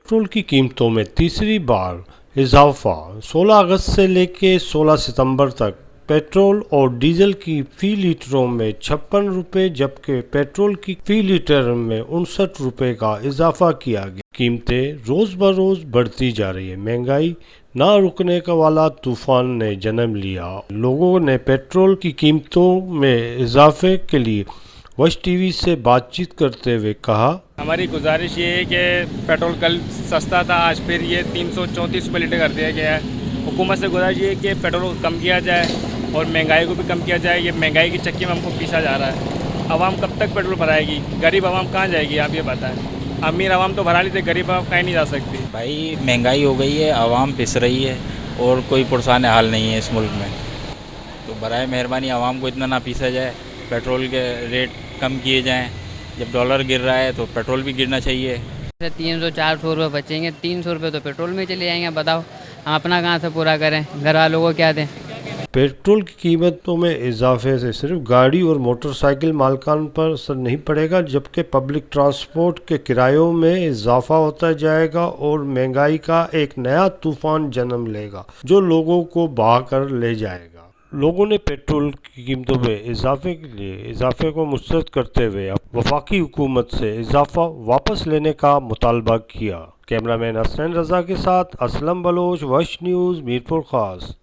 Petrol की कीमतों में तीसरी बार इजाफा। 16 अगस्त से लेकर 16 सितंबर तक पेट्रोल और डीजल की फी लीटरों में 56 रुपये जबकि पेट्रोल की फी लीटर में 59 रुपये का इजाफा किया गया। कीमतें रोज बरोज बढ़ती जा रही है। महंगाई ना रुकने का वाला तूफान ने जन्म लिया। लोगों ने पेट्रोल की कीमतों में इजाफे के लिए वश टीवी से बातचीत करते हुए कहा, हमारी गुजारिश ये है कि पेट्रोल कल सस्ता था, आज फिर ये 334 रुपये लीटर कर दिया गया है। हुकूमत से गुजारिश ये है कि पेट्रोल को कम किया जाए और महंगाई को भी कम किया जाए। ये महंगाई की चक्की में हमको पीसा जा रहा है। आवाम कब तक पेट्रोल भराएगी? गरीब आवाम कहाँ जाएगी? आप ये बताएं। अमीर आवाम तो भरा लेते, गरीब आवाम कहीं नहीं जा सकती। भाई महंगाई हो गई है, आवाम पिस रही है और कोई पुरसान हाल नहीं है इस मुल्क में। तो बराए मेहरबानी आवाम को इतना ना पीसा जाए, पेट्रोल के रेट कम किए जाएं। जब डॉलर गिर रहा है तो पेट्रोल भी गिरना चाहिए। 300-400 रुपये बचेंगे, 300 रुपये तो पेट्रोल में चले जाएंगे। बताओ हम अपना कहाँ से पूरा करें, घर वालों को क्या दें? पेट्रोल की कीमतों में इजाफे से सिर्फ गाड़ी और मोटरसाइकिल मालिकान पर असर नहीं पड़ेगा जबकि पब्लिक ट्रांसपोर्ट के किरायों में इजाफा होता जाएगा और महंगाई का एक नया तूफान जन्म लेगा जो लोगों को बहा कर ले जाएगा। लोगों ने पेट्रोल की कीमतों में इजाफे को मुस्तरद करते हुए वफाकी हुकूमत से इजाफा वापस लेने का मुतालबा किया। कैमरामैन हसनैन रजा के साथ असलम बलोच, वश न्यूज़, मीरपुर खास।